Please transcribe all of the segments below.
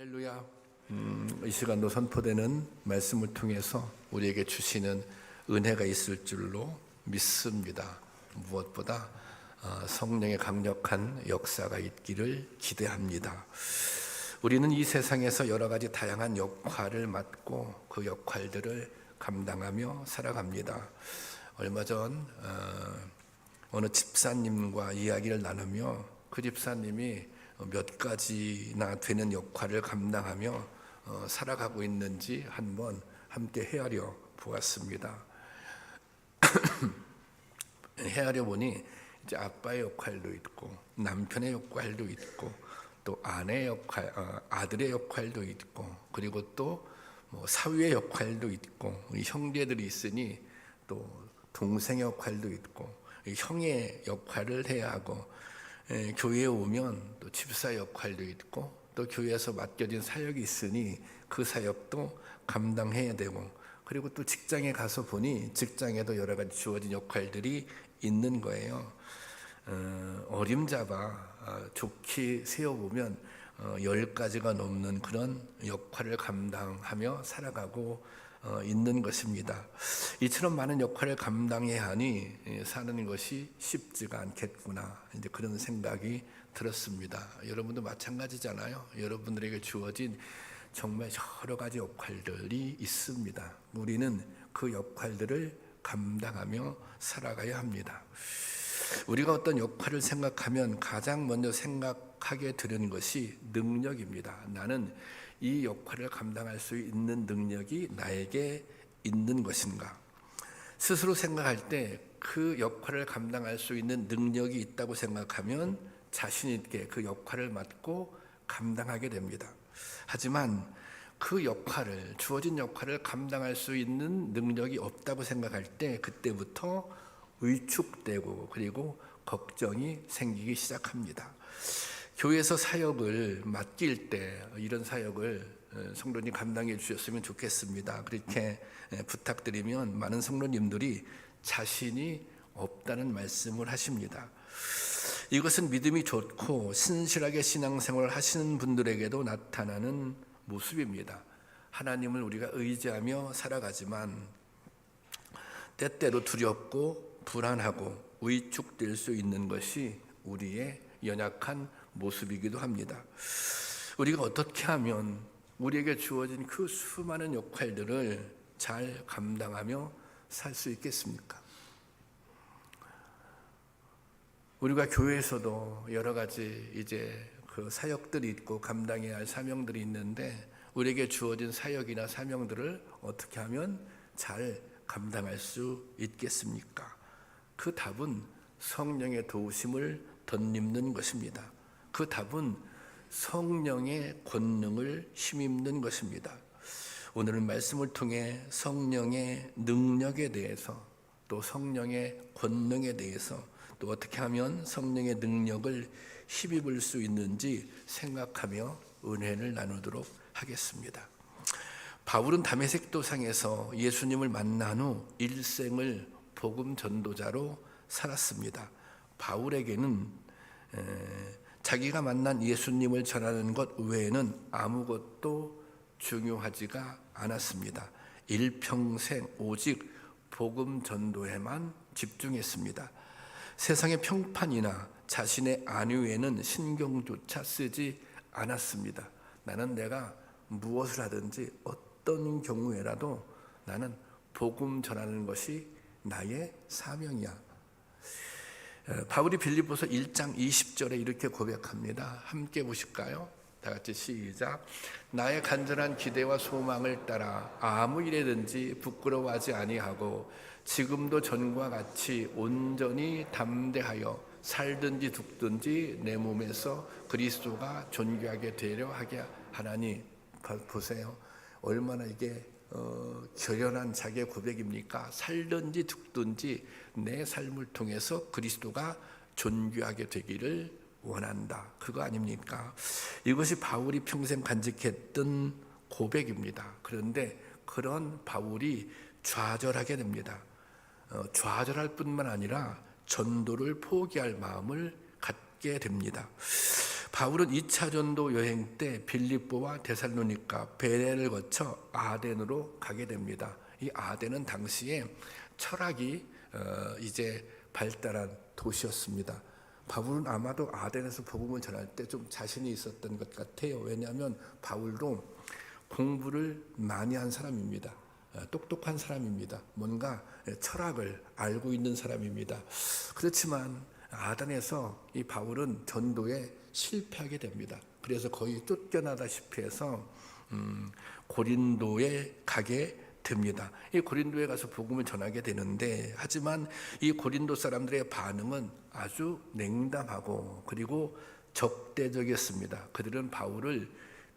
할렐루야. 이 시간도 선포되는 말씀을 통해서 우리에게 주시는 은혜가 있을 줄로 믿습니다. 무엇보다 성령의 강력한 역사가 있기를 기대합니다. 우리는 이 세상에서 여러 가지 다양한 역할을 맡고 그 역할들을 감당하며 살아갑니다. 얼마 전 어느 집사님과 이야기를 나누며 그 집사님이 몇 가지나 되는 역할을 감당하며 살아가고 있는지 한번 함께 헤아려 보았습니다. 헤아려 보니 이제 아빠의 역할도 있고 남편의 역할도 있고 또 아내의 역할, 아들의 역할도 있고 그리고 또 사위의 역할도 있고 형제들이 있으니 또 동생의 역할도 있고 형의 역할을 해야 하고 교회에 오면 또 집사 역할도 있고 또 교회에서 맡겨진 사역이 있으니 그 사역도 감당해야 되고 그리고 또 직장에 가서 보니 직장에도 여러 가지 주어진 역할들이 있는 거예요. 어림잡아 좋게 세어보면 10가지가 넘는 그런 역할을 감당하며 살아가고 있는 것입니다. 이처럼 많은 역할을 감당해야 하니 사는 것이 쉽지가 않겠구나 이제 그런 생각이 들었습니다. 여러분도 마찬가지잖아요. 여러분들에게 주어진 정말 여러 가지 역할들이 있습니다. 우리는 그 역할들을 감당하며 살아가야 합니다. 우리가 어떤 역할을 생각하면 가장 먼저 생각하게 되는 것이 능력입니다. 나는 이 역할을 감당할 수 있는 능력이 나에게 있는 것인가? 스스로 생각할 때 그 역할을 감당할 수 있는 능력이 있다고 생각하면 자신 있게 그 역할을 맡고 감당하게 됩니다. 하지만 그 역할을, 주어진 역할을 감당할 수 있는 능력이 없다고 생각할 때 그때부터 위축되고 그리고 걱정이 생기기 시작합니다. 교회에서 사역을 맡길 때 이런 사역을 성도님 감당해 주셨으면 좋겠습니다. 그렇게 부탁드리면 많은 성도님들이 자신이 없다는 말씀을 하십니다. 이것은 믿음이 좋고 신실하게 신앙생활을 하시는 분들에게도 나타나는 모습입니다. 하나님을 우리가 의지하며 살아가지만 때때로 두렵고 불안하고 위축될 수 있는 것이 우리의 연약한 모습이기도 합니다. 우리가 어떻게 하면 우리에게 주어진 그 수많은 역할들을 잘 감당하며 살 수 있겠습니까? 우리가 교회에서도 여러 가지 이제 그 사역들이 있고 감당해야 할 사명들이 있는데 우리에게 주어진 사역이나 사명들을 어떻게 하면 잘 감당할 수 있겠습니까? 그 답은 성령의 도우심을 덧입는 것입니다. 그 답은 성령의 권능을 힘입는 것입니다. 오늘은 말씀을 통해 성령의 능력에 대해서 또 성령의 권능에 대해서 또 어떻게 하면 성령의 능력을 힘입을 수 있는지 생각하며 은혜를 나누도록 하겠습니다. 바울은 다메섹 도상에서 예수님을 만난 후 일생을 복음 전도자로 살았습니다. 바울에게는 자기가 만난 예수님을 전하는 것 외에는 아무것도 중요하지가 않았습니다. 일평생 오직 복음 전도에만 집중했습니다. 세상의 평판이나 자신의 안위에는 신경조차 쓰지 않았습니다. 나는 내가 무엇을 하든지 어떤 경우에라도 나는 복음 전하는 것이 나의 사명이야. 바울이 빌립보서 1장 20절에 이렇게 고백합니다. 함께 보실까요? 다 같이 시작. 나의 간절한 기대와 소망을 따라 아무 일에든지 부끄러워하지 아니하고 지금도 전과 같이 온전히 담대하여 살든지 죽든지 내 몸에서 그리스도가 존귀하게 되려 하게 하나니. 보세요. 얼마나 이게 결연한 자기의 고백입니까? 살든지 죽든지 내 삶을 통해서 그리스도가 존귀하게 되기를 원한다. 그거 아닙니까? 이것이 바울이 평생 간직했던 고백입니다. 그런데 그런 바울이 좌절하게 됩니다. 좌절할 뿐만 아니라 전도를 포기할 마음을 갖게 됩니다. 바울은 2차 전도 여행 때 빌립보와 데살로니가, 베레를 거쳐 아덴으로 가게 됩니다. 이 아덴은 당시에 철학이 이제 발달한 도시였습니다. 바울은 아마도 아덴에서 복음을 전할 때 좀 자신이 있었던 것 같아요. 왜냐하면 바울도 공부를 많이 한 사람입니다. 똑똑한 사람입니다. 뭔가 철학을 알고 있는 사람입니다. 그렇지만 아덴에서 이 바울은 전도에 실패하게 됩니다. 그래서 거의 쫓겨나다시피 해서 고린도에 가게 됩니다. 이 고린도에 가서 복음을 전하게 되는데, 하지만 이 고린도 사람들의 반응은 아주 냉담하고 그리고 적대적이었습니다. 그들은 바울을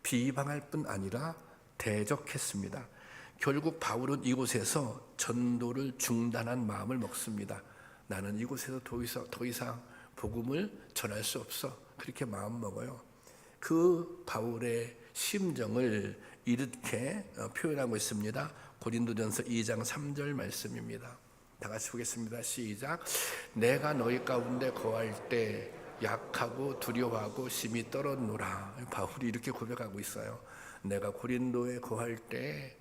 비방할 뿐 아니라 대적했습니다. 결국 바울은 이곳에서 전도를 중단한 마음을 먹습니다. 나는 이곳에서 더 이상 복음을 전할 수 없어. 그렇게 마음 먹어요. 그 바울의 심정을 이렇게 표현하고 있습니다. 고린도전서 2장 3절 말씀입니다. 다 같이 보겠습니다. 시작. 내가 너희 가운데 거할 때 약하고 두려워하고 심히 떨었노라. 바울이 이렇게 고백하고 있어요. 내가 고린도에 거할 때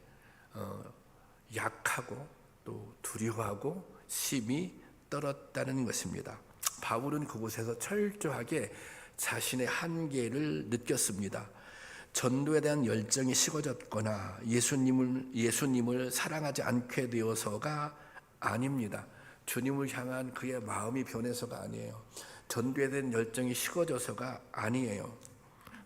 약하고 또 두려워하고 심히 떨었다는 것입니다. 바울은 그곳에서 철저하게 자신의 한계를 느꼈습니다. 전도에 대한 열정이 식어졌거나 예수님을 사랑하지 않게 되어서가 아닙니다. 주님을 향한 그의 마음이 변해서가 아니에요. 전도에 대한 열정이 식어져서가 아니에요.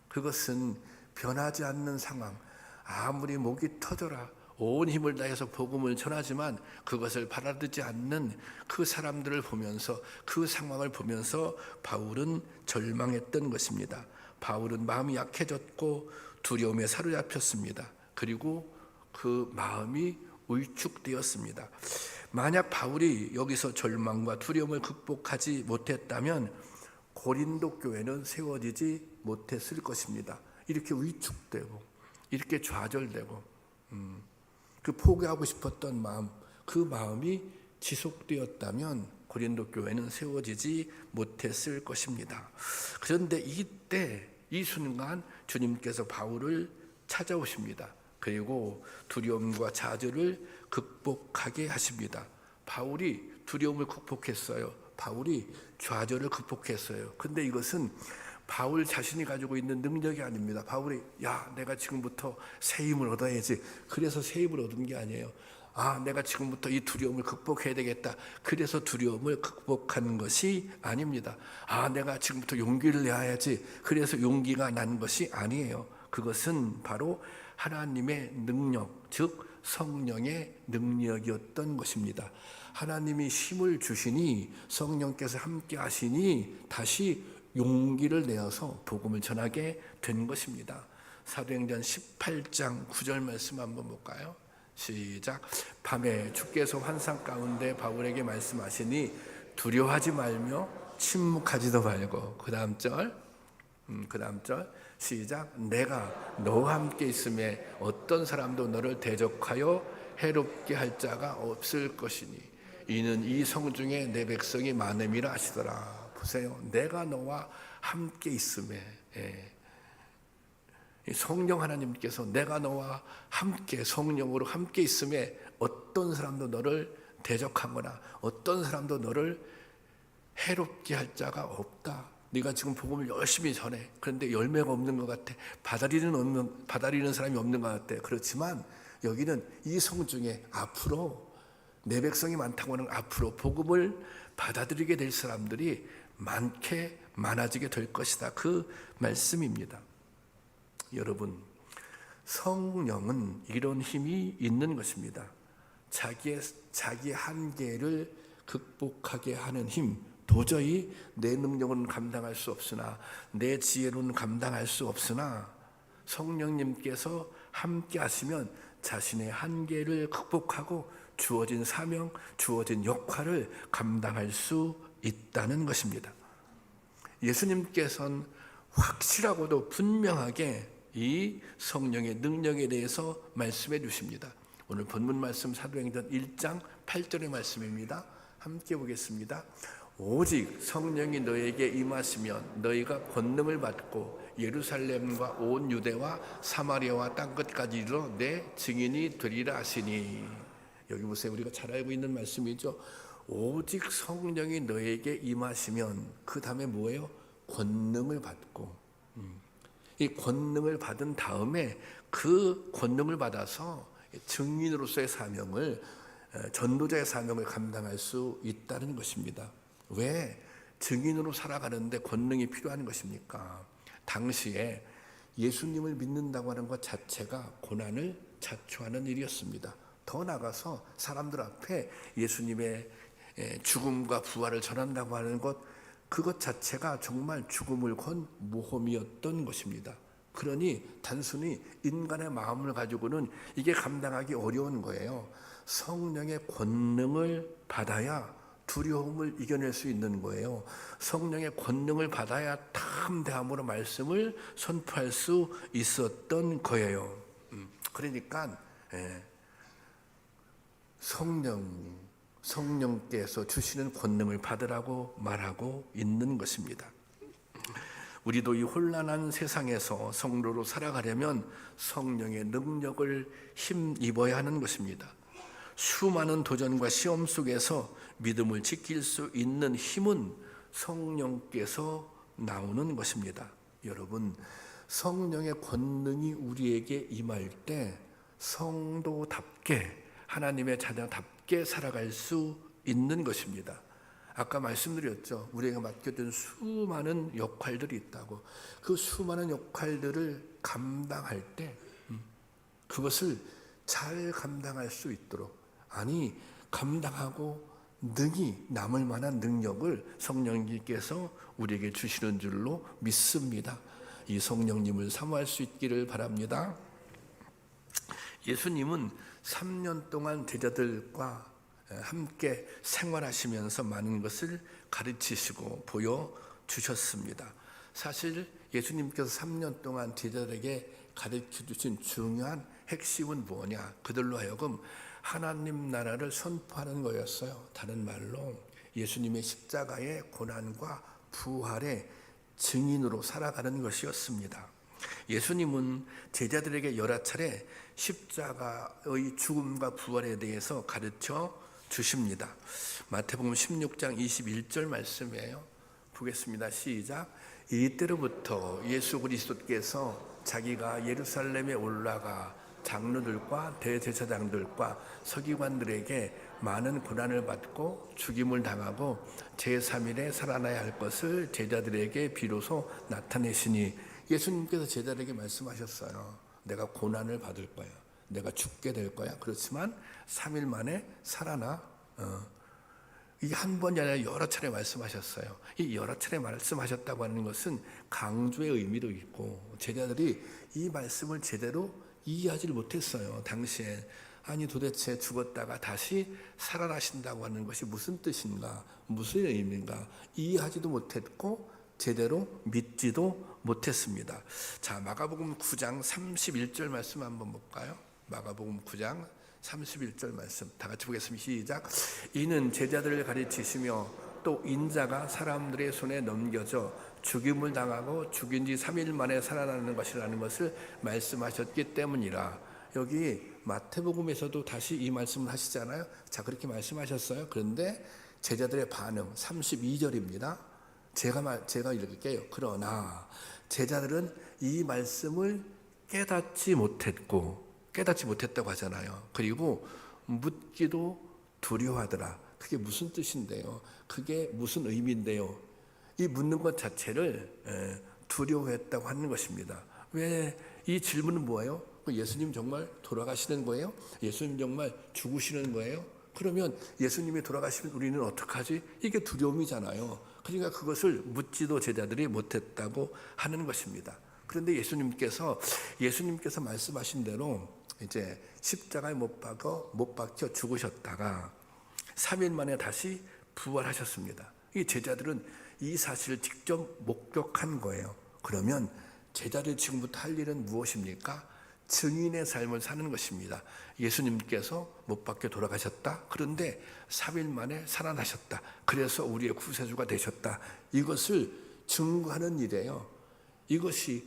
그것은 변하지 않는 상황, 아무리 목이 터져라 온 힘을 다해서 복음을 전하지만 그것을 받아들이지 않는 그 사람들을 보면서, 그 상황을 보면서 바울은 절망했던 것입니다. 바울은 마음이 약해졌고 두려움에 사로잡혔습니다. 그리고 그 마음이 위축되었습니다. 만약 바울이 여기서 절망과 두려움을 극복하지 못했다면 고린도 교회는 세워지지 못했을 것입니다. 이렇게 위축되고 이렇게 좌절되고 그 포기하고 싶었던 마음, 그 마음이 지속되었다면 고린도 교회는 세워지지 못했을 것입니다. 그런데 이때 이 순간 주님께서 바울을 찾아오십니다. 그리고 두려움과 좌절을 극복하게 하십니다. 바울이 두려움을 극복했어요. 바울이 좌절을 극복했어요. 근데 이것은 바울 자신이 가지고 있는 능력이 아닙니다. 바울이 내가 지금부터 새 힘을 얻어야지, 그래서 새 힘을 얻은 게 아니에요. 내가 지금부터 이 두려움을 극복해야 되겠다, 그래서 두려움을 극복한 것이 아닙니다. 내가 지금부터 용기를 내야지, 그래서 용기가 난 것이 아니에요. 그것은 바로 하나님의 능력, 즉 성령의 능력이었던 것입니다. 하나님이 힘을 주시니, 성령께서 함께 하시니 다시 용기를 내어서 복음을 전하게 된 것입니다. 사도행전 18장 9절 말씀 한번 볼까요? 시작. 밤에 주께서 환상 가운데 바울에게 말씀하시니 두려워하지 말며 침묵하지도 말고. 그 다음 절 시작. 내가 너와 함께 있음에 어떤 사람도 너를 대적하여 해롭게 할 자가 없을 것이니 이는 이 성 중에 내 백성이 많음이라 하시더라. 보세요. 내가 너와 함께 있음에, 성령 하나님께서 내가 너와 함께, 성령으로 함께 있음에 어떤 사람도 너를 대적하거나 어떤 사람도 너를 해롭게 할 자가 없다. 네가 지금 복음을 열심히 전해. 그런데 열매가 없는 것 같아. 받아들이는 사람이 없는 것 같아. 그렇지만 여기는 이 성 중에 앞으로 내 백성이 많다고 하는, 앞으로 복음을 받아들이게 될 사람들이 많아지게 될 것이다. 그 말씀입니다. 여러분, 성령은 이런 힘이 있는 것입니다. 자기 한계를 극복하게 하는 힘. 도저히 내 능력은 감당할 수 없으나, 내 지혜로는 감당할 수 없으나 성령님께서 함께 하시면 자신의 한계를 극복하고 주어진 사명, 주어진 역할을 감당할 수 있다는 것입니다. 예수님께서는 확실하고도 분명하게 이 성령의 능력에 대해서 말씀해 주십니다. 오늘 본문 말씀 사도행전 1장 8절의 말씀입니다. 함께 보겠습니다. 오직 성령이 너에게 임하시면 너희가 권능을 받고 예루살렘과 온 유대와 사마리아와 땅끝까지 이르러 내 증인이 되리라 하시니. 여기 보세요. 우리가 잘 알고 있는 말씀이죠. 오직 성령이 너에게 임하시면 그 다음에 뭐예요? 권능을 받고, 이 권능을 받은 다음에 그 권능을 받아서 증인으로서의 사명을, 전도자의 사명을 감당할 수 있다는 것입니다. 왜 증인으로 살아가는데 권능이 필요한 것입니까? 당시에 예수님을 믿는다고 하는 것 자체가 고난을 자초하는 일이었습니다. 더 나아가서 사람들 앞에 예수님의 죽음과 부활을 전한다고 하는 것, 그것 자체가 정말 죽음을 건 모험이었던 것입니다. 그러니 단순히 인간의 마음을 가지고는 이게 감당하기 어려운 거예요. 성령의 권능을 받아야 두려움을 이겨낼 수 있는 거예요. 성령의 권능을 받아야 담대함으로 말씀을 선포할 수 있었던 거예요. 그러니까 성령께서 주시는 권능을 받으라고 말하고 있는 것입니다. 우리도 이 혼란한 세상에서 성도로 살아가려면 성령의 능력을 힘입어야 하는 것입니다. 수많은 도전과 시험 속에서 믿음을 지킬 수 있는 힘은 성령께서 나오는 것입니다. 여러분, 성령의 권능이 우리에게 임할 때 성도답게, 하나님의 자녀답게 살아갈 수 있는 것입니다. 아까 말씀드렸죠. 우리에게 맡겨진 수많은 역할들이 있다고. 그 수많은 역할들을 감당할 때 그것을 잘 감당할 수 있도록, 아니 감당하고 능히 남을 만한 능력을 성령님께서 우리에게 주시는 줄로 믿습니다. 이 성령님을 사모할 수 있기를 바랍니다. 예수님은 3년 동안 제자들과 함께 생활하시면서 많은 것을 가르치시고 보여주셨습니다. 사실 예수님께서 3년 동안 제자들에게 가르쳐 주신 중요한 핵심은 뭐냐? 그들로 하여금 하나님 나라를 선포하는 거였어요. 다른 말로 예수님의 십자가의 고난과 부활의 증인으로 살아가는 것이었습니다. 예수님은 제자들에게 여러 차례 십자가의 죽음과 부활에 대해서 가르쳐 주십니다. 마태복음 16장 21절 말씀이에요. 보겠습니다. 시작. 이때로부터 예수 그리스도께서 자기가 예루살렘에 올라가 장로들과 대제사장들과 서기관들에게 많은 고난을 받고 죽임을 당하고 제3일에 살아나야 할 것을 제자들에게 비로소 나타내시니, 예수님께서 제자들에게 말씀하셨어요. 내가 고난을 받을 거야. 내가 죽게 될 거야. 그렇지만 3일 만에 살아나. 이게 한 번이 아니라 여러 차례 말씀하셨어요. 이 여러 차례 말씀하셨다고 하는 것은 강조의 의미도 있고, 제자들이 이 말씀을 제대로 이해하지를 못했어요. 당시에. 아니 도대체 죽었다가 다시 살아나신다고 하는 것이 무슨 뜻인가, 무슨 의미인가 이해하지도 못했고 제대로 믿지도 못했습니다. 자, 마가복음 9장 31절 말씀 한번 볼까요? 마가복음 9장 31절 말씀 다 같이 보겠습니다. 시작. 이는 제자들을 가르치시며 또 인자가 사람들의 손에 넘겨져 죽임을 당하고 죽인 지 3일 만에 살아나는 것이라는 것을 말씀하셨기 때문이라. 여기 마태복음에서도 다시 이 말씀을 하시잖아요. 자, 그렇게 말씀하셨어요. 그런데 제자들의 반응 32절입니다. 제가 읽을게요. 그러나 제자들은 이 말씀을 깨닫지 못했다고 하잖아요. 그리고 묻기도 두려워하더라. 그게 무슨 뜻인데요? 그게 무슨 의미인데요? 이 묻는 것 자체를 두려워했다고 하는 것입니다. 왜 이 질문은 뭐예요? 예수님 정말 돌아가시는 거예요? 예수님 정말 죽으시는 거예요? 그러면 예수님이 돌아가시면 우리는 어떡하지? 이게 두려움이잖아요. 그러니까 그것을 묻지도 제자들이 못했다고 하는 것입니다. 그런데 예수님께서 말씀하신 대로 이제 십자가에 못 박혀 죽으셨다가 3일 만에 다시 부활하셨습니다. 이 제자들은 이 사실을 직접 목격한 거예요. 그러면 제자들 지금부터 할 일은 무엇입니까? 증인의 삶을 사는 것입니다. 예수님께서 못 박혀 돌아가셨다. 그런데 3일 만에 살아나셨다. 그래서 우리의 구세주가 되셨다. 이것을 증거하는 일이에요. 이것이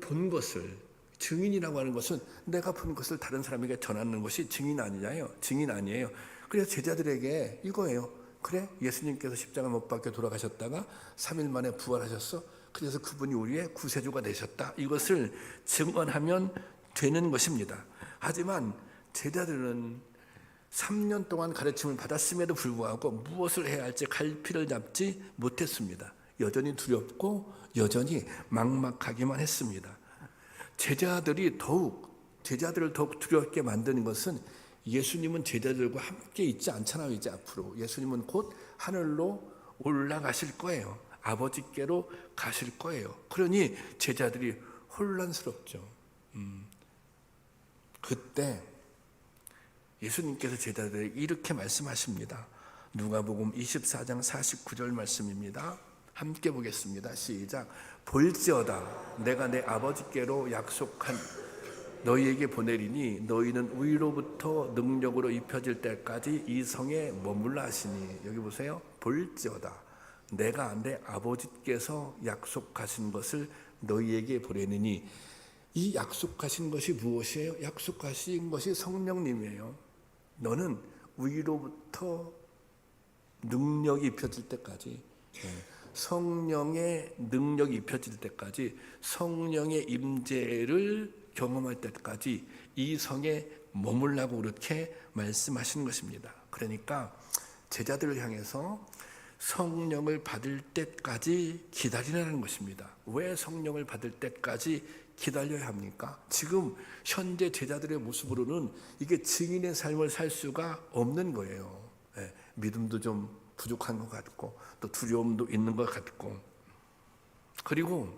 본 것을, 증인이라고 하는 것은 내가 본 것을 다른 사람에게 전하는 것이 증인 아니냐요? 증인 아니에요. 그래서 제자들에게 이거예요. 그래? 예수님께서 십자가 못 박혀 돌아가셨다가 3일 만에 부활하셨어. 그래서 그분이 우리의 구세주가 되셨다. 이것을 증언하면 되는 것입니다. 하지만 제자들은 3년 동안 가르침을 받았음에도 불구하고 무엇을 해야 할지 갈피를 잡지 못했습니다. 여전히 두렵고 여전히 막막하기만 했습니다. 제자들을 더욱 두렵게 만드는 것은 예수님은 제자들과 함께 있지 않잖아요. 이제 앞으로 예수님은 곧 하늘로 올라가실 거예요. 아버지께로 가실 거예요. 그러니 제자들이 혼란스럽죠. 그때 예수님께서 제자들에게 이렇게 말씀하십니다. 누가복음 24장 49절 말씀입니다. 함께 보겠습니다. 시작. 볼지어다 내가 내 아버지께로 약속한 너희에게 보내리니 너희는 위로부터 능력으로 입혀질 때까지 이 성에 머물라 하시니. 여기 보세요. 볼지어다 내가 내 아버지께서 약속하신 것을 너희에게 보내느니. 이 약속하신 것이 무엇이에요? 약속하신 것이 성령님이에요. 너는 위로부터 능력이 입혀질 때까지, 성령의 능력이 입혀질 때까지, 성령의 임재를 경험할 때까지 이 성에 머물라고 그렇게 말씀하신 것입니다. 그러니까 제자들을 향해서 성령을 받을 때까지 기다리라는 것입니다. 왜 성령을 받을 때까지 기다려야 합니까? 지금 현재 제자들의 모습으로는 이게 증인의 삶을 살 수가 없는 거예요. 믿음도 좀 부족한 것 같고 또 두려움도 있는 것 같고, 그리고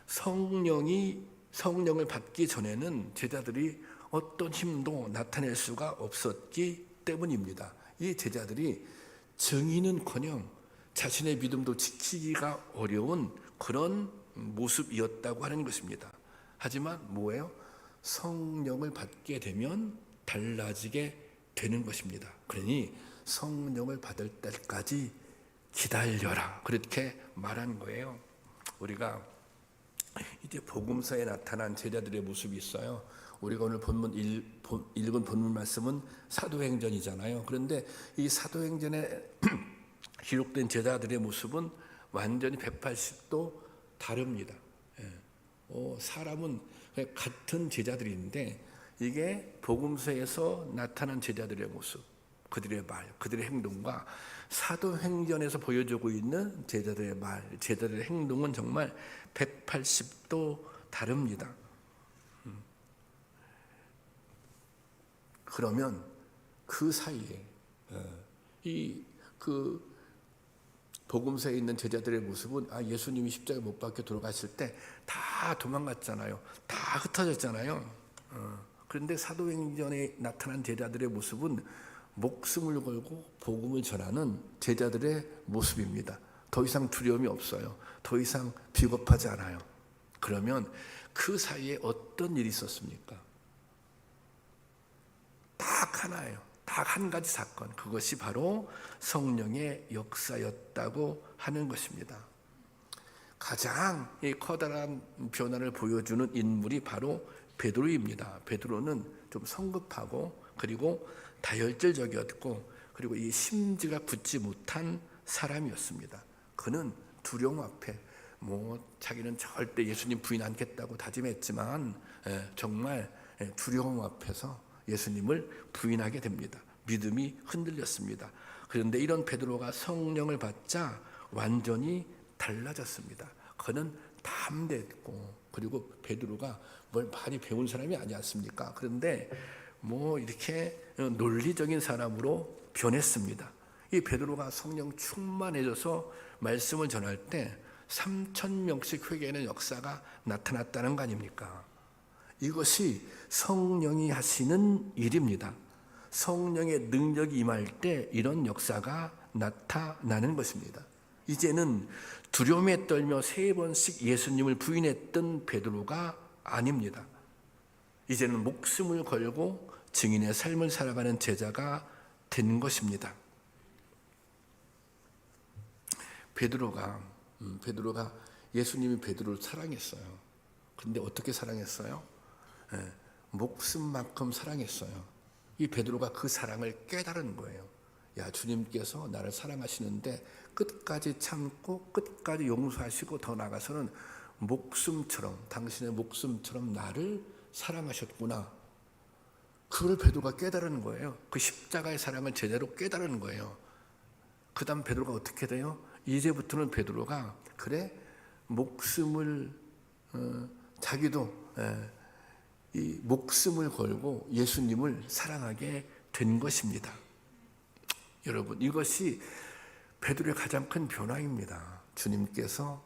성령을 받기 전에는 제자들이 어떤 힘도 나타낼 수가 없었기 때문입니다. 이 제자들이 증인은커녕 자신의 믿음도 지키기가 어려운 그런 모습이었다고 하는 것입니다. 하지만 뭐예요? 성령을 받게 되면 달라지게 되는 것입니다. 그러니 성령을 받을 때까지 기다려라, 그렇게 말한 거예요. 우리가 이제 복음서에 나타난 제자들의 모습이 있어요. 우리가 오늘 읽은 본문 말씀은 사도행전이잖아요. 그런데 이 사도행전에 기록된 제자들의 모습은 완전히 180도 다릅니다. 사람은 같은 제자들인데 이게 복음서에서 나타난 제자들의 모습, 그들의 말, 그들의 행동과 사도행전에서 보여주고 있는 제자들의 말, 제자들의 행동은 정말 180도 다릅니다. 그러면 그 사이에 그 복음서에 있는 제자들의 모습은 예수님이 십자가에 못 박혀 돌아가실 때 다 도망갔잖아요. 다 흩어졌잖아요. 그런데 사도행전에 나타난 제자들의 모습은 목숨을 걸고 복음을 전하는 제자들의 모습입니다. 더 이상 두려움이 없어요. 더 이상 비겁하지 않아요. 그러면 그 사이에 어떤 일이 있었습니까? 딱 하나예요. 딱 한 가지 사건, 그것이 바로 성령의 역사였다고 하는 것입니다. 가장 이 커다란 변화를 보여주는 인물이 바로 베드로입니다. 베드로는 좀 성급하고 그리고 다혈질적이었고 그리고 이 심지가 굳지 못한 사람이었습니다. 그는 두려움 앞에 자기는 절대 예수님 부인 않겠다고 다짐했지만 정말 두려움 앞에서 예수님을 부인하게 됩니다. 믿음이 흔들렸습니다. 그런데 이런 베드로가 성령을 받자 완전히 달라졌습니다. 그는 담대했고, 그리고 베드로가 뭘 많이 배운 사람이 아니지 않습니까? 그런데 이렇게 논리적인 사람으로 변했습니다. 이 베드로가 성령 충만해져서 말씀을 전할 때 3,000명씩 회개하는 역사가 나타났다는 거 아닙니까? 이것이 성령이 하시는 일입니다. 성령의 능력이 임할 때 이런 역사가 나타나는 것입니다. 이제는 두려움에 떨며 3번씩 예수님을 부인했던 베드로가 아닙니다. 이제는 목숨을 걸고 증인의 삶을 살아가는 제자가 된 것입니다. 베드로가 예수님이 베드로를 사랑했어요. 근데 어떻게 사랑했어요? 목숨만큼 사랑했어요. 이 베드로가 그 사랑을 깨달은 거예요. 야, 주님께서 나를 사랑하시는데 끝까지 참고 끝까지 용서하시고 더 나아가서는 목숨처럼, 당신의 목숨처럼 나를 사랑하셨구나. 그걸 베드로가 깨달은 거예요. 그 십자가의 사랑을 제대로 깨달은 거예요. 그 다음 베드로가 어떻게 돼요? 이제부터는 베드로가 그래 목숨을 자기도 이 목숨을 걸고 예수님을 사랑하게 된 것입니다. 여러분, 이것이 베드로의 가장 큰 변화입니다. 주님께서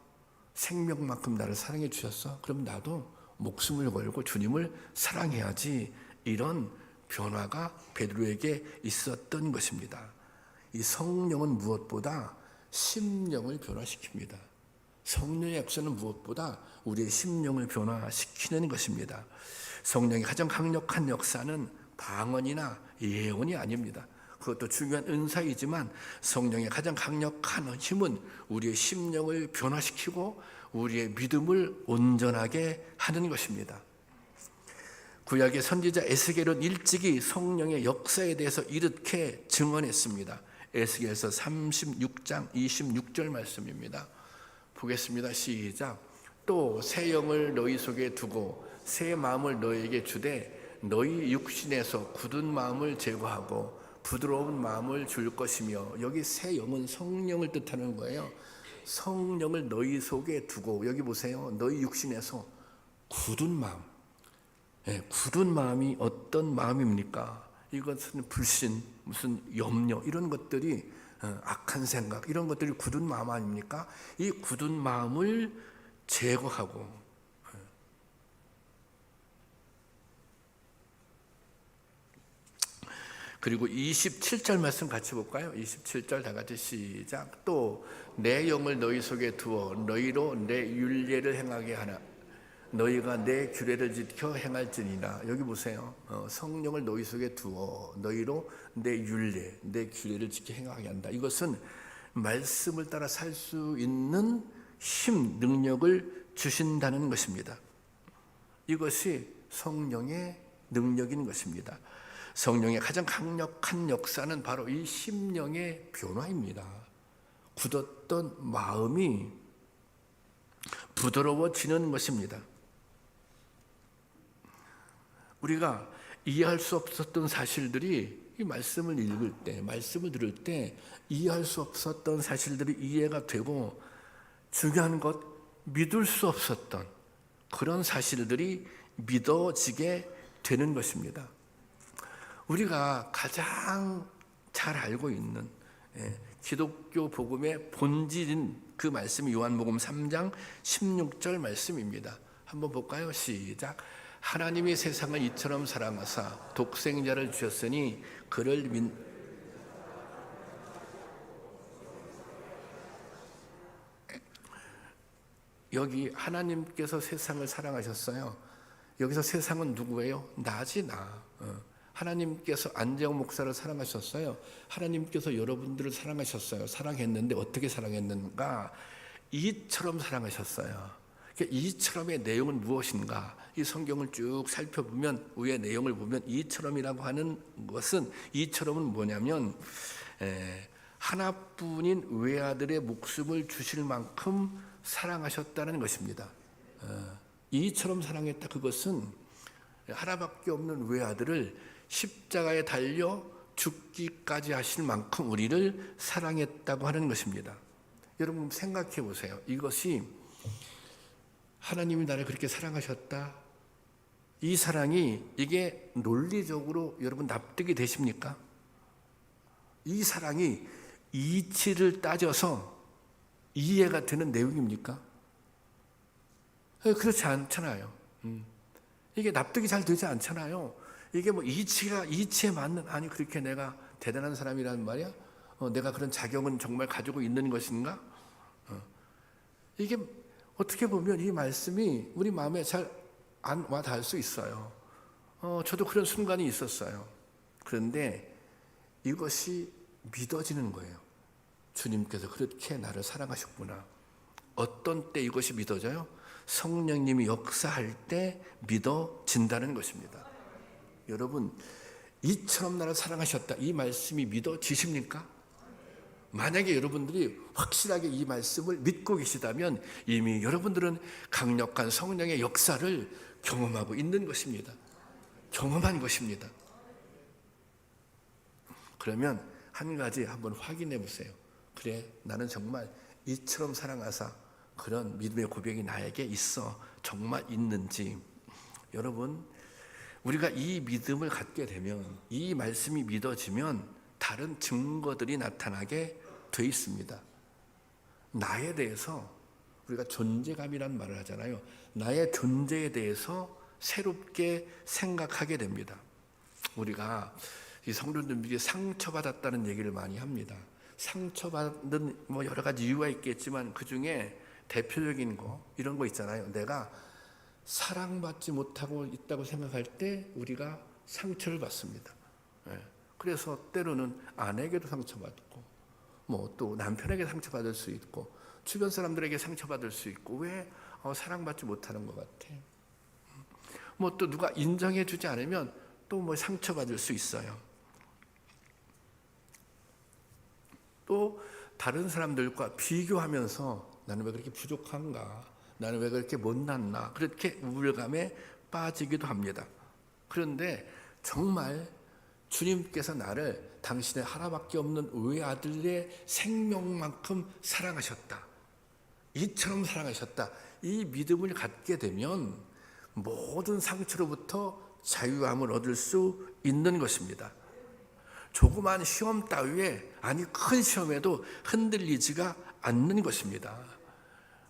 생명만큼 나를 사랑해 주셨어? 그럼 나도 목숨을 걸고 주님을 사랑해야지. 이런 변화가 베드로에게 있었던 것입니다. 이 성령은 무엇보다 심령을 변화시킵니다. 성령의 역사는 무엇보다 우리의 심령을 변화시키는 것입니다. 성령의 가장 강력한 역사는 방언이나 예언이 아닙니다. 그것도 중요한 은사이지만 성령의 가장 강력한 힘은 우리의 심령을 변화시키고 우리의 믿음을 온전하게 하는 것입니다. 구약의 선지자 에스겔은 일찍이 성령의 역사에 대해서 이렇게 증언했습니다. 에스겔서 36장 26절 말씀입니다. 보겠습니다. 시작. 또 새 영을 너희 속에 두고 새 마음을 너희에게 주되 너희 육신에서 굳은 마음을 제거하고 부드러운 마음을 줄 것이며, 여기 새 영은 성령을 뜻하는 거예요. 성령을 너희 속에 두고, 여기 보세요. 너희 육신에서 굳은 마음. 굳은 마음이 어떤 마음입니까? 이것은 불신, 무슨 염려, 이런 것들이 악한 생각, 이런 것들이 굳은 마음 아닙니까? 이 굳은 마음을 제거하고, 그리고 27절 말씀 같이 볼까요? 27절 다 같이 시작. 또 내 영을 너희 속에 두어 너희로 내 율례를 행하게 하나 너희가 내 규례를 지켜 행할지니라. 여기 보세요. 성령을 너희 속에 두어 너희로 내 율례, 내 규례를 지켜 행하게 한다. 이것은 말씀을 따라 살 수 있는 힘, 능력을 주신다는 것입니다. 이것이 성령의 능력인 것입니다. 성령의 가장 강력한 역사는 바로 이 심령의 변화입니다. 굳었던 마음이 부드러워지는 것입니다. 우리가 이해할 수 없었던 사실들이 이 말씀을 읽을 때, 말씀을 들을 때 이해할 수 없었던 사실들이 이해가 되고, 중요한 것, 믿을 수 없었던 그런 사실들이 믿어지게 되는 것입니다. 우리가 가장 잘 알고 있는 기독교 복음의 본질인 그 말씀이 요한복음 3장 16절 말씀입니다. 한번 볼까요? 시작. 하나님이 세상을 이처럼 사랑하사 독생자를 주셨으니 그를 여기 하나님께서 세상을 사랑하셨어요. 여기서 세상은 누구예요? 나지 나. 하나님께서 안재영 목사를 사랑하셨어요. 하나님께서 여러분들을 사랑하셨어요. 사랑했는데 어떻게 사랑했는가? 이처럼 사랑하셨어요. 이처럼의 내용은 무엇인가? 이 성경을 쭉 살펴보면, 위의 내용을 보면 이처럼이라고 하는 것은, 이처럼은 뭐냐면 하나뿐인 외아들의 목숨을 주실 만큼 사랑하셨다는 것입니다. 이처럼 사랑했다. 그것은 하나밖에 없는 외아들을 십자가에 달려 죽기까지 하실 만큼 우리를 사랑했다고 하는 것입니다. 여러분 생각해 보세요. 이것이 하나님이 나를 그렇게 사랑하셨다. 이 사랑이 이게 논리적으로 여러분 납득이 되십니까? 이 사랑이 이치를 따져서 이해가 되는 내용입니까? 그렇지 않잖아요. 이게 납득이 잘 되지 않잖아요. 이게 뭐 이치에 맞는, 아니 그렇게 내가 대단한 사람이라는 말이야? 내가 그런 자격은 정말 가지고 있는 것인가? 이게 어떻게 보면 이 말씀이 우리 마음에 잘 안 와닿을 수 있어요. 저도 그런 순간이 있었어요. 그런데 이것이 믿어지는 거예요. 주님께서 그렇게 나를 사랑하셨구나. 어떤 때 이것이 믿어져요? 성령님이 역사할 때 믿어진다는 것입니다. 여러분, 이처럼 나를 사랑하셨다, 이 말씀이 믿어지십니까? 만약에 여러분들이 확실하게 이 말씀을 믿고 계시다면 이미 여러분들은 강력한 성령의 역사를 경험하고 있는 것입니다. 경험한 것입니다. 그러면 한 가지 한번 확인해 보세요. 그래, 나는 정말 이처럼 사랑하사 그런 믿음의 고백이 나에게 있어 정말 있는지. 여러분, 우리가 이 믿음을 갖게 되면, 이 말씀이 믿어지면 다른 증거들이 나타나게 돼 있습니다. 나에 대해서, 우리가 존재감이란 말을 하잖아요. 나의 존재에 대해서 새롭게 생각하게 됩니다. 우리가 이 성도님들이 상처받았다는 얘기를 많이 합니다. 상처받는 여러 가지 이유가 있겠지만 그 중에 대표적인 거, 이런 거 있잖아요. 내가 사랑받지 못하고 있다고 생각할 때 우리가 상처를 받습니다. 그래서 때로는 아내에게도 상처받고, 또 남편에게 상처받을 수 있고, 주변 사람들에게 상처받을 수 있고, 왜 사랑받지 못하는 것 같아? 또 누가 인정해 주지 않으면 또 상처받을 수 있어요. 또 다른 사람들과 비교하면서 나는 왜 그렇게 부족한가? 나는 왜 그렇게 못났나? 그렇게 우울감에 빠지기도 합니다. 그런데 정말 주님께서 나를 당신의 하나밖에 없는 외아들의 생명만큼 사랑하셨다, 이처럼 사랑하셨다, 이 믿음을 갖게 되면 모든 상처로부터 자유함을 얻을 수 있는 것입니다. 조그만 시험 따위에, 아니 큰 시험에도 흔들리지가 않는 것입니다.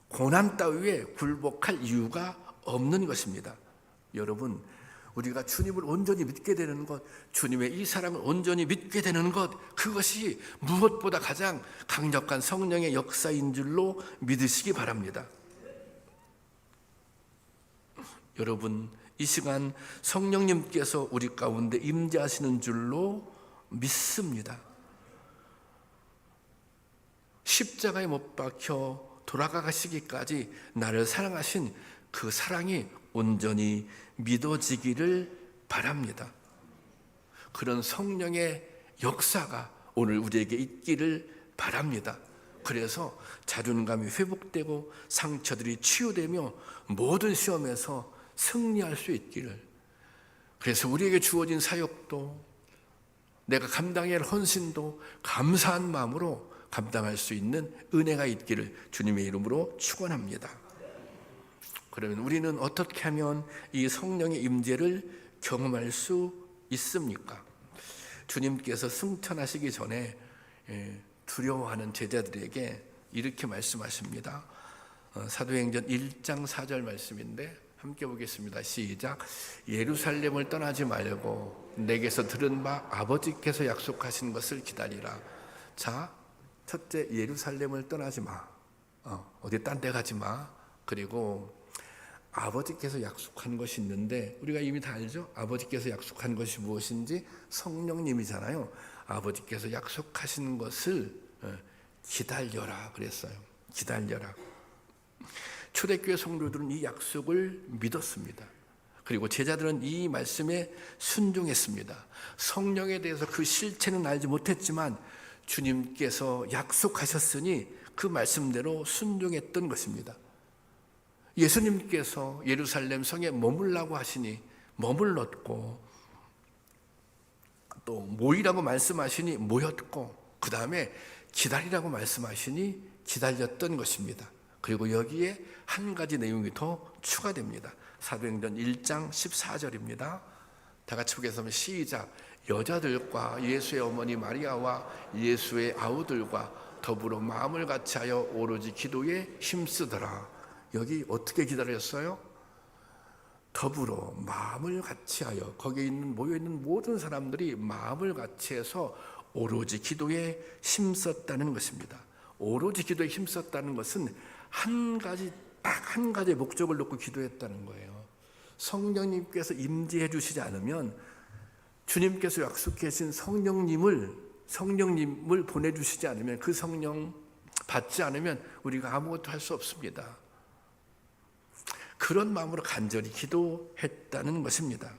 고난 따위에 굴복할 이유가 없는 것입니다. 여러분, 우리가 주님을 온전히 믿게 되는 것, 주님의 이 사랑을 온전히 믿게 되는 것, 그것이 무엇보다 가장 강력한 성령의 역사인 줄로 믿으시기 바랍니다. 여러분, 이 시간 성령님께서 우리 가운데 임재하시는 줄로 믿습니다. 십자가에 못 박혀 돌아가시기까지 나를 사랑하신 그 사랑이 온전히 믿어지기를 바랍니다. 그런 성령의 역사가 오늘 우리에게 있기를 바랍니다. 그래서 자존감이 회복되고 상처들이 치유되며 모든 시험에서 승리할 수 있기를. 그래서 우리에게 주어진 사역도, 내가 감당해야 할 헌신도 감사한 마음으로 감당할 수 있는 은혜가 있기를 주님의 이름으로 축원합니다. 그러면 우리는 어떻게 하면 이 성령의 임재를 경험할 수 있습니까? 주님께서 승천하시기 전에 두려워하는 제자들에게 이렇게 말씀하십니다. 사도행전 1장 4절 말씀인데 함께 보겠습니다. 시작. 예루살렘을 떠나지 말고 내게서 들은 바 아버지께서 약속하신 것을 기다리라. 자, 첫째, 예루살렘을 떠나지 마. 어디 딴 데 가지 마. 그리고 아버지께서 약속한 것이 있는데 우리가 이미 다 알죠? 아버지께서 약속한 것이 무엇인지 성령님이잖아요. 아버지께서 약속하신 것을 기다려라 그랬어요. 기다려라. 초대교회 성도들은 이 약속을 믿었습니다. 그리고 제자들은 이 말씀에 순종했습니다. 성령에 대해서 그 실체는 알지 못했지만 주님께서 약속하셨으니 그 말씀대로 순종했던 것입니다. 예수님께서 예루살렘 성에 머물라고 하시니 머물렀고, 또 모이라고 말씀하시니 모였고, 그 다음에 기다리라고 말씀하시니 기다렸던 것입니다. 그리고 여기에 한 가지 내용이 더 추가됩니다. 사도행전 1장 14절입니다. 다 같이 보겠습니다. 시작. 여자들과 예수의 어머니 마리아와 예수의 아우들과 더불어 마음을 같이하여 오로지 기도에 힘쓰더라. 여기 어떻게 기다렸어요? 더불어 마음을 같이하여, 거기에 모여있는 모든 사람들이 마음을 같이해서 오로지 기도에 힘썼다는 것입니다. 오로지 기도에 힘썼다는 것은 딱 한 가지 목적을 놓고 기도했다는 거예요. 성령님께서 임재해 주시지 않으면, 주님께서 약속해 주신 성령님을 보내주시지 않으면, 그 성령 받지 않으면 우리가 아무것도 할 수 없습니다. 그런 마음으로 간절히 기도했다는 것입니다.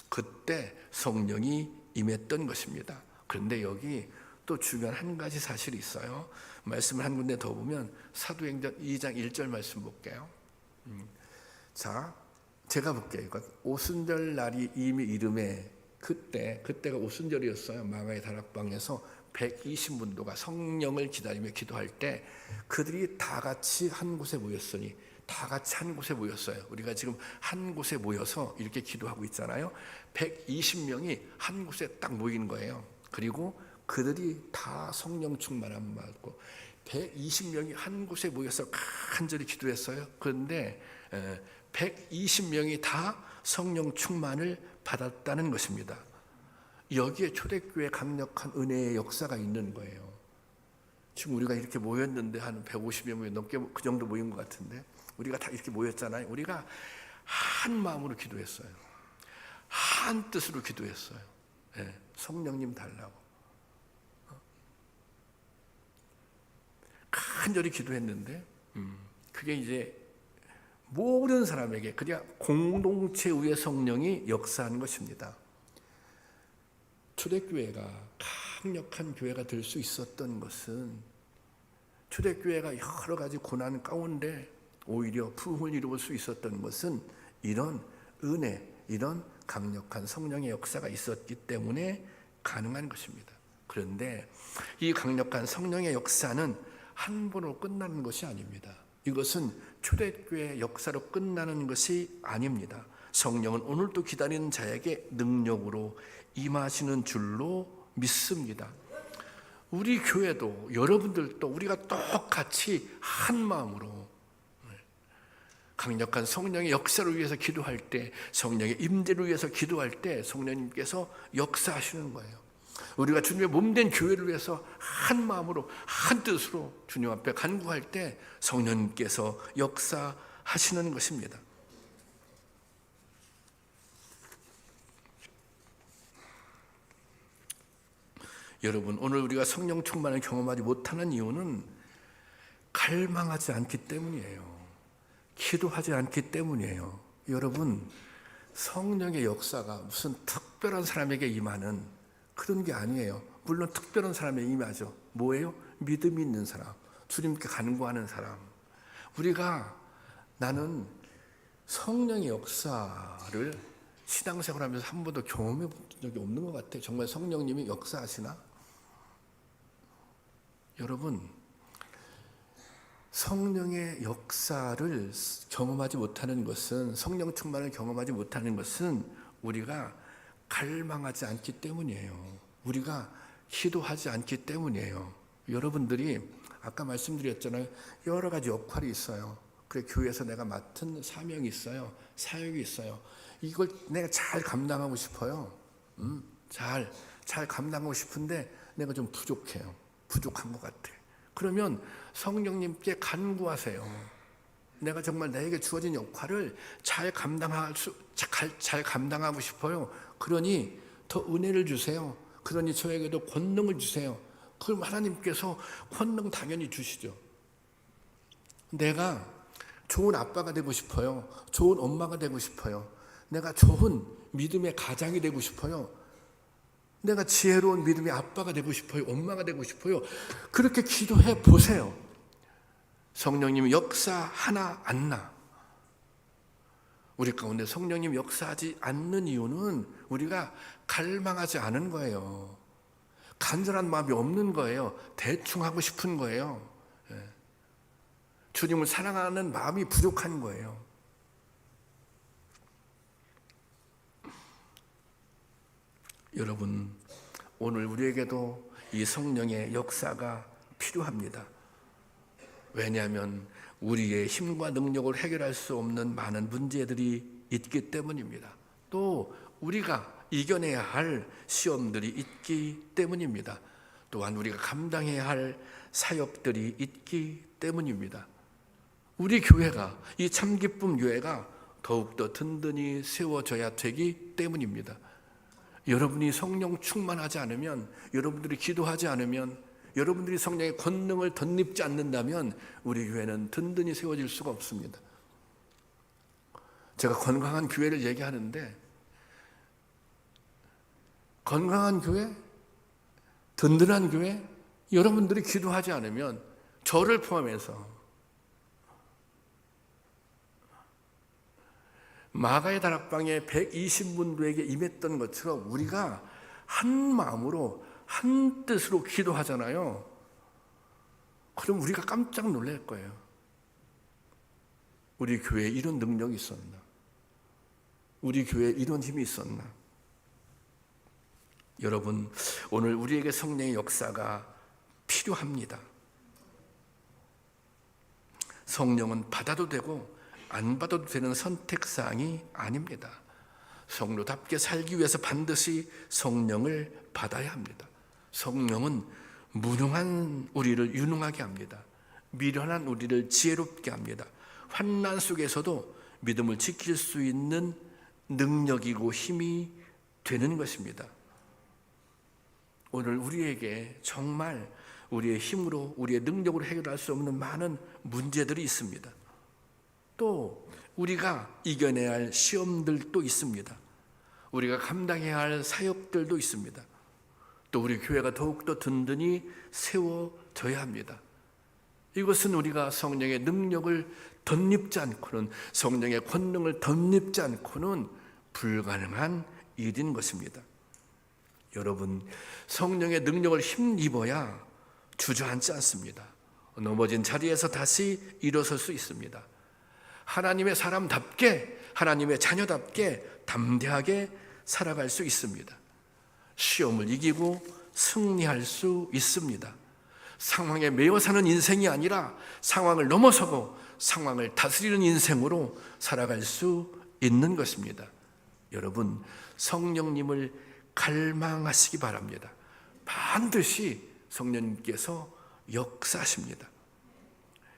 그때 성령이 임했던 것입니다. 그런데 여기 또 중요한 한 가지 사실이 있어요. 말씀을 한 군데 더 보면 사도행전 2장 1절 말씀 볼게요. 자, 제가 볼게요. 오순절 날이 이미 이름에, 그때가 오순절이었어요. 마가의 다락방에서 120문도가 성령을 기다리며 기도할 때 그들이 다 같이 한 곳에 모였으니, 다 같이 한 곳에 모였어요. 우리가 지금 한 곳에 모여서 이렇게 기도하고 있잖아요. 120명이 한 곳에 딱 모인 거예요. 그리고 그들이 다 성령 충만함 받고 120명이 한 곳에 모여서 간절히 기도했어요. 그런데 120명이 다 성령 충만을 받았다는 것입니다. 여기에 초대교회 강력한 은혜의 역사가 있는 거예요. 지금 우리가 이렇게 모였는데 한 150여 명 넘게 그 정도 모인 것 같은데, 우리가 다 이렇게 모였잖아요. 우리가 한 마음으로 기도했어요. 한 뜻으로 기도했어요. 성령님 달라고 간절히 기도했는데, 그게 이제 모든 사람에게 그냥 공동체 위에 성령이 역사하는 것입니다. 초대교회가 강력한 교회가 될 수 있었던 것은, 초대교회가 여러 가지 고난 가운데 오히려 부흥을 이루을 수 있었던 것은 이런 은혜, 이런 강력한 성령의 역사가 있었기 때문에 가능한 것입니다. 그런데 이 강력한 성령의 역사는 한 번으로 끝나는 것이 아닙니다. 이것은 초대교회의 역사로 끝나는 것이 아닙니다. 성령은 오늘도 기다리는 자에게 능력으로 임하시는 줄로 믿습니다. 우리 교회도, 여러분들도 우리가 똑같이 한 마음으로 강력한 성령의 역사를 위해서 기도할 때, 성령의 임재를 위해서 기도할 때 성령님께서 역사하시는 거예요. 우리가 주님의 몸된 교회를 위해서 한 마음으로 한 뜻으로 주님 앞에 간구할 때 성령님께서 역사하시는 것입니다. 여러분, 오늘 우리가 성령 충만을 경험하지 못하는 이유는 갈망하지 않기 때문이에요. 기도하지 않기 때문이에요. 여러분, 성령의 역사가 무슨 특별한 사람에게 임하는 그런 게 아니에요. 물론 특별한 사람에 임하죠. 뭐예요? 믿음이 있는 사람, 주님께 간구하는 사람. 나는 성령의 역사를 신앙생활하면서 한 번도 경험해 본 적이 없는 것 같아요. 정말 성령님이 역사하시나? 여러분, 성령의 역사를 경험하지 못하는 것은, 성령 충만을 경험하지 못하는 것은 우리가 갈망하지 않기 때문이에요. 우리가 기도하지 않기 때문이에요. 여러분들이 아까 말씀드렸잖아요. 여러 가지 역할이 있어요. 그래, 교회에서 내가 맡은 사명이 있어요. 사역이 있어요. 이걸 내가 잘 감당하고 싶어요. 잘 감당하고 싶은데 내가 좀 부족해요. 부족한 것 같아. 그러면 성령님께 간구하세요. 내가 정말 나에게 주어진 역할을 잘 감당하고 싶어요. 그러니 더 은혜를 주세요. 그러니 저에게도 권능을 주세요. 그럼 하나님께서 권능 당연히 주시죠. 내가 좋은 아빠가 되고 싶어요. 좋은 엄마가 되고 싶어요. 내가 좋은 믿음의 가장이 되고 싶어요. 내가 지혜로운 믿음의 아빠가 되고 싶어요. 엄마가 되고 싶어요. 그렇게 기도해 보세요. 성령님 역사하나 않나? 우리 가운데 성령님 역사하지 않는 이유는 우리가 갈망하지 않은 거예요. 간절한 마음이 없는 거예요. 대충 하고 싶은 거예요. 주님을 사랑하는 마음이 부족한 거예요. 여러분, 오늘 우리에게도 이 성령의 역사가 필요합니다. 왜냐하면 우리의 힘과 능력으로 해결할 수 없는 많은 문제들이 있기 때문입니다. 또 우리가 이겨내야 할 시험들이 있기 때문입니다. 또한 우리가 감당해야 할 사역들이 있기 때문입니다. 우리 교회가, 이 참기쁨 교회가 더욱더 든든히 세워져야 되기 때문입니다. 여러분이 성령 충만하지 않으면, 여러분들이 기도하지 않으면, 여러분들이 성령의 권능을 덧입지 않는다면 우리 교회는 든든히 세워질 수가 없습니다. 제가 건강한 교회를 얘기하는데, 건강한 교회, 든든한 교회, 여러분들이 기도하지 않으면, 저를 포함해서 마가의 다락방에 120문도에게 임했던 것처럼 우리가 한 마음으로 한 뜻으로 기도하잖아요. 그럼 우리가 깜짝 놀랄 거예요. 우리 교회에 이런 능력이 있었나? 우리 교회에 이런 힘이 있었나? 여러분, 오늘 우리에게 성령의 역사가 필요합니다. 성령은 받아도 되고 안 받아도 되는 선택사항이 아닙니다. 성도답게 살기 위해서 반드시 성령을 받아야 합니다. 성령은 무능한 우리를 유능하게 합니다. 미련한 우리를 지혜롭게 합니다. 환난 속에서도 믿음을 지킬 수 있는 능력이고 힘이 되는 것입니다. 오늘 우리에게 정말 우리의 힘으로, 우리의 능력으로 해결할 수 없는 많은 문제들이 있습니다. 또 우리가 이겨내야 할 시험들도 있습니다. 우리가 감당해야 할 사역들도 있습니다. 또 우리 교회가 더욱더 든든히 세워져야 합니다. 이것은 우리가 성령의 능력을 덧입지 않고는, 성령의 권능을 덧입지 않고는 불가능한 일인 것입니다. 여러분, 성령의 능력을 힘입어야 주저앉지 않습니다. 넘어진 자리에서 다시 일어설 수 있습니다. 하나님의 사람답게, 하나님의 자녀답게 담대하게 살아갈 수 있습니다. 시험을 이기고 승리할 수 있습니다. 상황에 매여 사는 인생이 아니라 상황을 넘어서고 상황을 다스리는 인생으로 살아갈 수 있는 것입니다. 여러분, 성령님을 갈망하시기 바랍니다. 반드시 성령님께서 역사하십니다.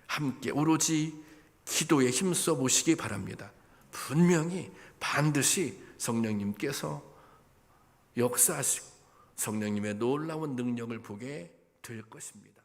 함께 오로지 기도에 힘써 보시기 바랍니다. 분명히 반드시 성령님께서 역사하시고 성령님의 놀라운 능력을 보게 될 것입니다.